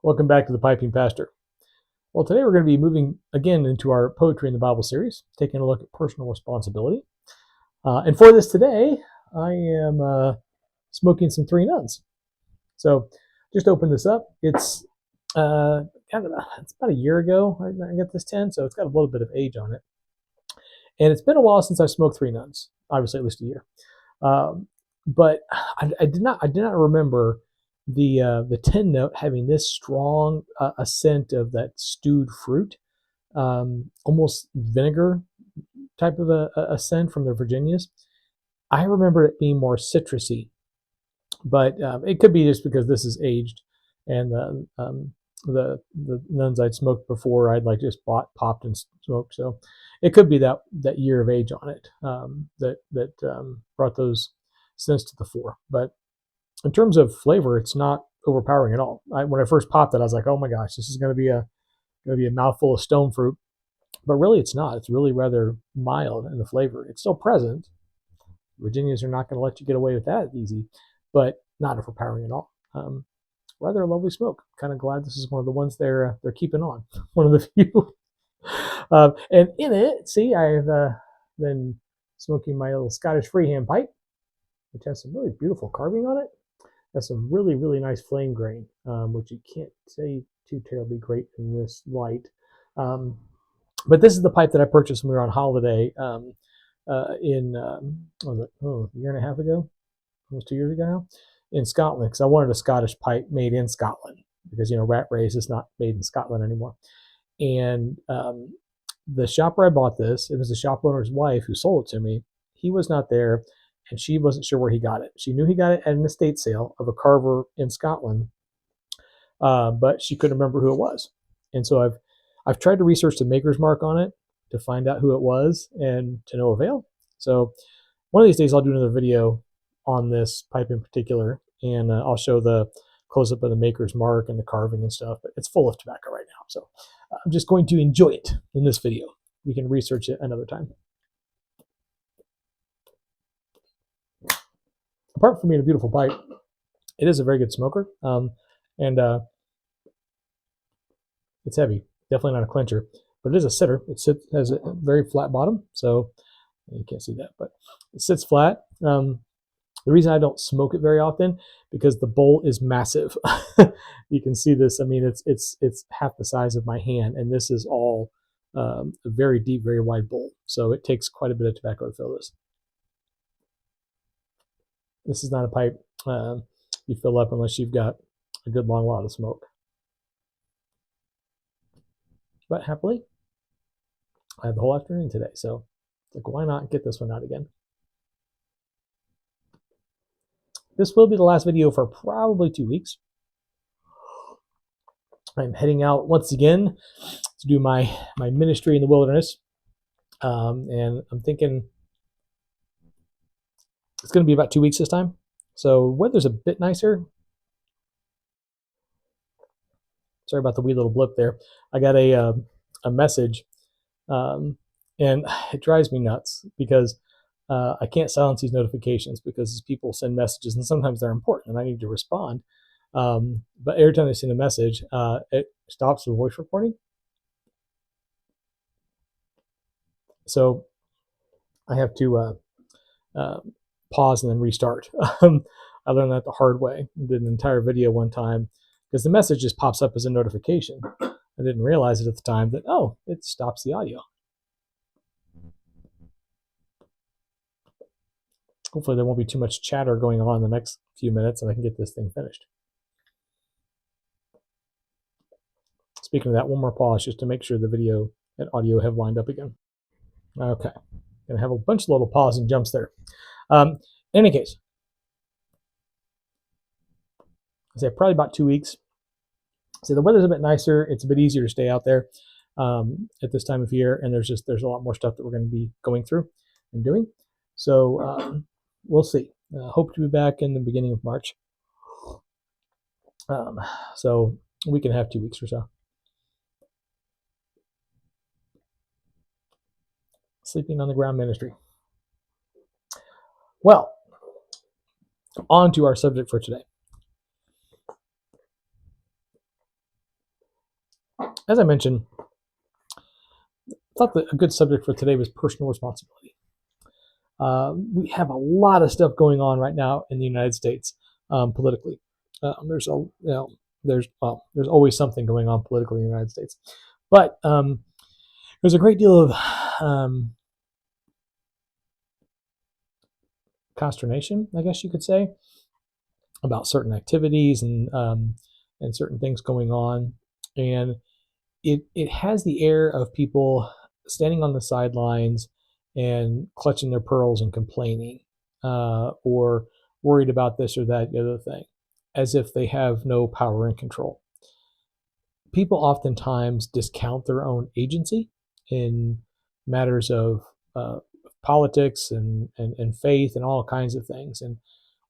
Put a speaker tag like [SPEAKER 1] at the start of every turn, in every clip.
[SPEAKER 1] Welcome back to the Piping Pastor. Well, today we're going to be moving again into our Poetry in the Bible series, taking a look at personal responsibility. And for this today, I am smoking some Three Nuns. So just open this up. It's it's about a year ago I got this 10, so it's got a little bit of age on it. And it's been a while since I smoked Three Nuns, obviously at least a year. But I did not remember the 10 note having this strong a scent of that stewed fruit, almost vinegar type of a scent from the Virginias. I remember it being more citrusy, but it could be just because this is aged, and the nuns I'd smoked before I'd like just popped and smoked. So it could be that year of age on it that brought those scents to the fore. But in terms of flavor, it's not overpowering at all. When I first popped it, I was like, "Oh my gosh, this is going to be a mouthful of stone fruit," but really, it's not. It's really rather mild in the flavor. It's still present. Virginias are not going to let you get away with that easy, but not overpowering at all. Rather a lovely smoke. Kind of glad this is one of the ones they're keeping on. One of the few. And in it, see, I've been smoking my little Scottish freehand pipe, which has some really beautiful carving on it. Has some really, really nice flame grain, which you can't say too terribly great in this light. But this is the pipe that I purchased when we were on holiday in, what was it, a year and a half ago? Almost 2 years ago now? In Scotland, because I wanted a Scottish pipe made in Scotland, because, Rat Race is not made in Scotland anymore. And the shop where I bought this, it was the shop owner's wife who sold it to me. He was not there, and she wasn't sure where he got it. She knew he got it at an estate sale of a carver in Scotland, but she couldn't remember who it was. And so I've tried to research the maker's mark on it to find out who it was, and to no avail. So one of these days I'll do another video on this pipe in particular, and I'll show the close up of the maker's mark and the carving and stuff. But it's full of tobacco right now, so I'm just going to enjoy it in this video. We can research it another time. Apart from being a beautiful pipe, it is a very good smoker, and it's heavy. Definitely not a clincher, but it is a sitter. It has a very flat bottom, so you can't see that, but it sits flat. The reason I don't smoke it very often, because the bowl is massive. You can see this. I mean, it's half the size of my hand, and this is all a very deep, very wide bowl. So it takes quite a bit of tobacco to fill this. This is not a pipe you fill up unless you've got a good long wad of smoke. But happily, I have the whole afternoon today, so it's like, why not get this one out again? This will be the last video for probably 2 weeks. I'm heading out once again to do my ministry in the wilderness, and I'm thinking it's going to be about 2 weeks this time. So weather's a bit nicer. Sorry about the wee little blip there. I got a message, and it drives me nuts because I can't silence these notifications because people send messages, and sometimes they're important and I need to respond. But every time they send a message, it stops the voice recording. So I have to pause and then restart. I learned that the hard way. I did an entire video one time because the message just pops up as a notification. I didn't realize it at the time that, oh, it stops the audio. Hopefully there won't be too much chatter going on in the next few minutes and I can get this thing finished. Speaking of that, one more pause just to make sure the video and audio have lined up again. Okay. Gonna have a bunch of little pauses and jumps there. In any case, I say probably about 2 weeks. So the weather's a bit nicer. It's a bit easier to stay out there at this time of year, and there's a lot more stuff that we're going to be going through and doing. So we'll see. Hope to be back in the beginning of March. So we can have 2 weeks or so. Sleeping on the ground ministry. Well, on to our subject for today. as I mentioned, I thought that a good subject for today was personal responsibility. We have a lot of stuff going on right now in the United States politically. There's a there's always something going on politically in the United States, but there's a great deal of consternation, I guess you could say, about certain activities and certain things going on, and it has the air of people standing on the sidelines and clutching their pearls and complaining, or worried about this or that the other thing, as if they have no power and control. People oftentimes discount their own agency in matters of politics and faith and all kinds of things. And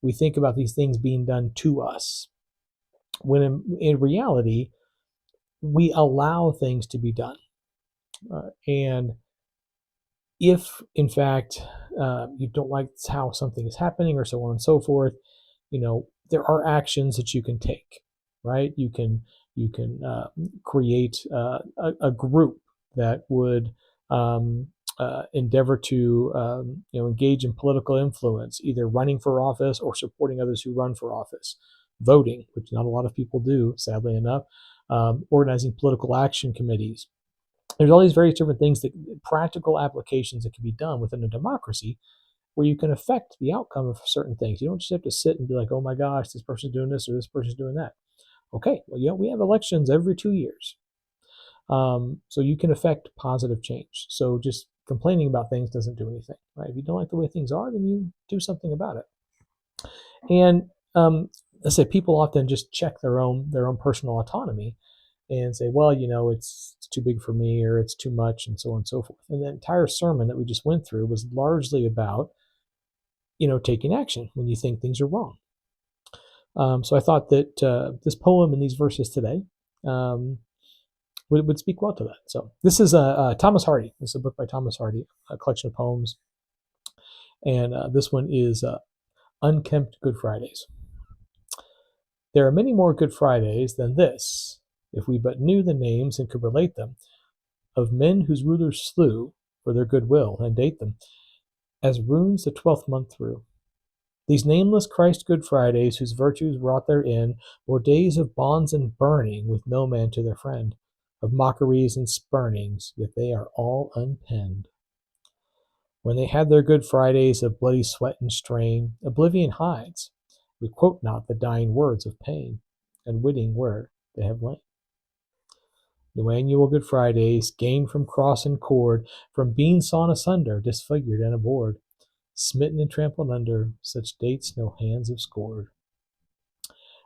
[SPEAKER 1] we think about these things being done to us, when in reality, we allow things to be done. And if, in fact, you don't like how something is happening or so on and so forth, there are actions that you can take, right? You can create a group that would endeavor to engage in political influence, either running for office or supporting others who run for office, voting, which not a lot of people do, sadly enough, organizing political action committees. There's all these various different things, practical applications that can be done within a democracy, where you can affect the outcome of certain things. You don't just have to sit and be like, oh my gosh, this person's doing this or this person's doing that. Okay, well, we have elections every 2 years. So you can affect positive change. So just complaining about things doesn't do anything, right? If you don't like the way things are, then you do something about it. And let's say people often just check their own personal autonomy and say, well, it's too big for me, or it's too much, and so on and so forth. And the entire sermon that we just went through was largely about, taking action when you think things are wrong. So I thought that this poem and these verses today would speak well to that. So this is Thomas Hardy. This is a book by Thomas Hardy, a collection of poems. And this one is Unkempt Good Fridays. There are many more Good Fridays than this, if we but knew the names and could relate them, of men whose rulers slew for their good will, and date them as runes the 12th month through. These nameless Christ Good Fridays, whose virtues wrought therein, were days of bonds and burning, with no man to their friend, of mockeries and spurnings, yet they are all unpenned. When they had their Good Fridays of bloody sweat and strain, oblivion hides. We quote not the dying words of pain, unwitting where they have lain. New annual Good Fridays, gained from cross and cord, from being sawn asunder, disfigured and abhorred, smitten and trampled under, such dates no hands have scored.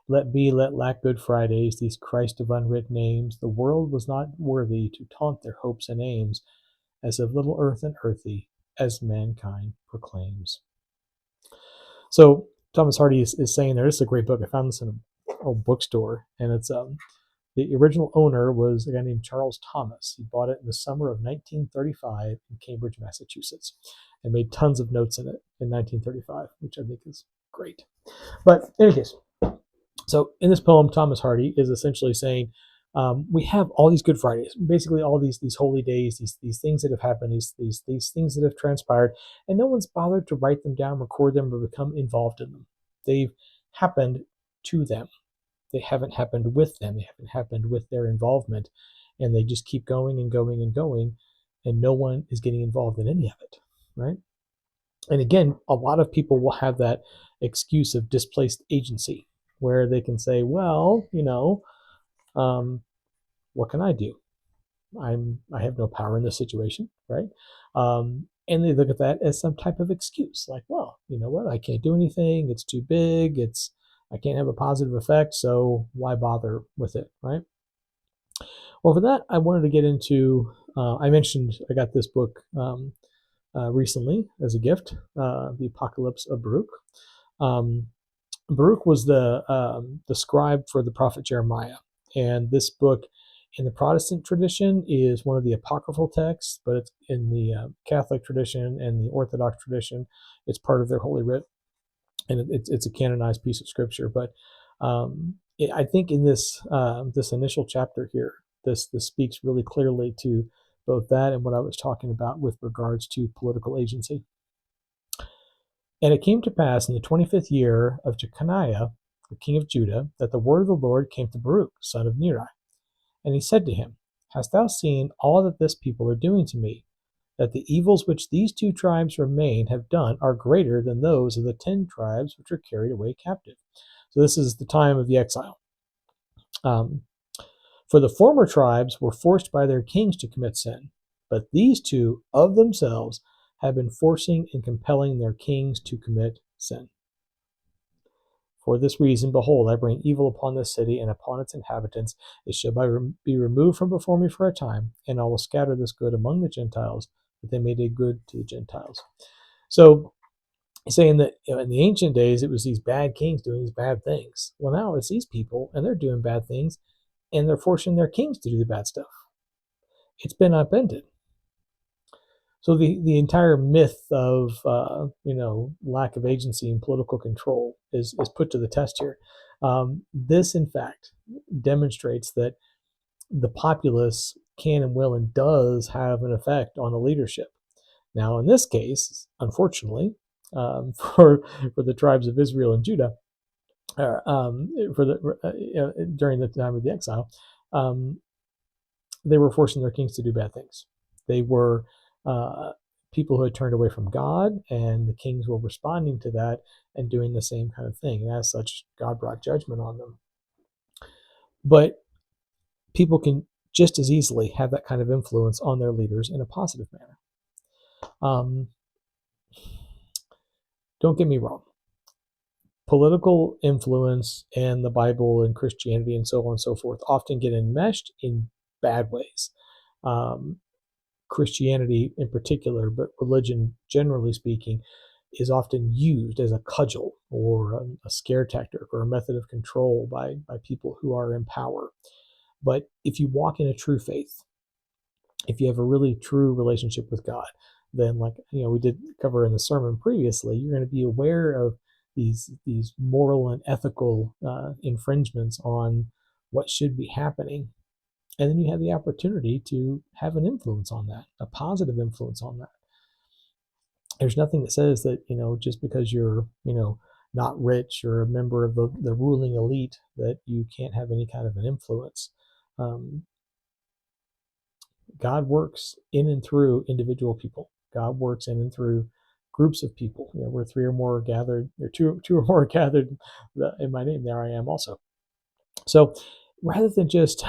[SPEAKER 1] Let be, let lack Good Fridays, these Christ of unwrit names. The world was not worthy to taunt their hopes and aims, as of little earth and earthy, as mankind proclaims. So Thomas Hardy is saying there, this is a great book. I found this in an old bookstore, and it's the original owner was a guy named Charles Thomas. He bought it in the summer of 1935 in Cambridge, Massachusetts, and made tons of notes in it in 1935, which I think is great. But in any case, so in this poem, Thomas Hardy is essentially saying, we have all these Good Fridays, basically all these holy days, these things that have happened, these things that have transpired, and no one's bothered to write them down, record them, or become involved in them. They've happened to them. They haven't happened with them. They haven't happened with their involvement, and they just keep going and going and going, and no one is getting involved in any of it, right? And again, a lot of people will have that excuse of displaced agency, where they can say, well, what can I do? I have no power in this situation, right? And they look at that as some type of excuse, like, well, you know what? I can't do anything. It's too big. I can't have a positive effect, so why bother with it, right? Well, for that, I wanted to get into. I mentioned I got this book recently as a gift, The Apocalypse of Baruch. Baruch was the scribe for the prophet Jeremiah, and this book, in the Protestant tradition, is one of the apocryphal texts, but it's in the Catholic tradition and the Orthodox tradition, it's part of their Holy Writ, and it's a canonized piece of scripture. But I think in this initial chapter here, this speaks really clearly to both that and what I was talking about with regards to political agency. And it came to pass in the 25th year of Jeconiah, the king of Judah, that the word of the Lord came to Baruch, son of Neri. And he said to him, Hast thou seen all that this people are doing to me? That the evils which these 2 tribes remain have done are greater than those of the 10 tribes which were carried away captive. So this is the time of the exile. For the former tribes were forced by their kings to commit sin, but these 2 of themselves have been forcing and compelling their kings to commit sin. For this reason, behold, I bring evil upon this city and upon its inhabitants. It shall be removed from before me for a time, and I will scatter this good among the Gentiles, that they may do good to the Gentiles. So he's saying that in the ancient days, it was these bad kings doing these bad things. Well, now it's these people, and they're doing bad things, and they're forcing their kings to do the bad stuff. It's been upended. So the entire myth of lack of agency and political control is put to the test here. This, in fact, demonstrates that the populace can and will and does have an effect on the leadership. Now, in this case, unfortunately, for the tribes of Israel and Judah, during the time of the exile, they were forcing their kings to do bad things. They were people who had turned away from God, and the kings were responding to that and doing the same kind of thing. And as such, God brought judgment on them. But people can just as easily have that kind of influence on their leaders in a positive manner. Don't get me wrong. Political influence and the Bible and Christianity and so on and so forth often get enmeshed in bad ways. Christianity in particular, but religion generally speaking, is often used as a cudgel or a scare tactic or a method of control by people who are in power. But if you walk in a true faith, if you have a really true relationship with God, then, like we did cover in the sermon previously, you're going to be aware of these moral and ethical infringements on what should be happening. And then you have the opportunity to have an influence on that, a positive influence on that. There's nothing that says that, just because you're, not rich or a member of the ruling elite, that you can't have any kind of an influence. God works in and through individual people. God works in and through groups of people. Where 3 or more are gathered, or two or more are gathered in my name, there I am also. So rather than just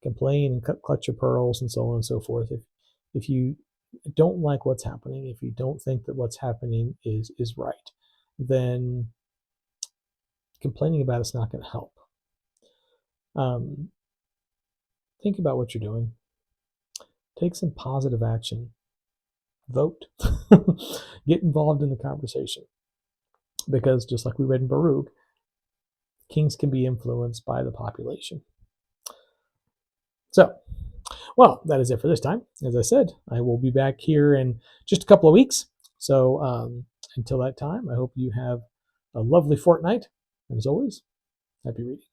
[SPEAKER 1] complain and clutch your pearls and so on and so forth, if you don't like what's happening, if you don't think that what's happening is right, then complaining about it's not going to help. Think about what you're doing. Take some positive action. Vote. Get involved in the conversation. Because just like we read in Baruch, kings can be influenced by the population. So, well, that is it for this time. As I said, I will be back here in just a couple of weeks. So until that time, I hope you have a lovely fortnight. And as always, happy reading.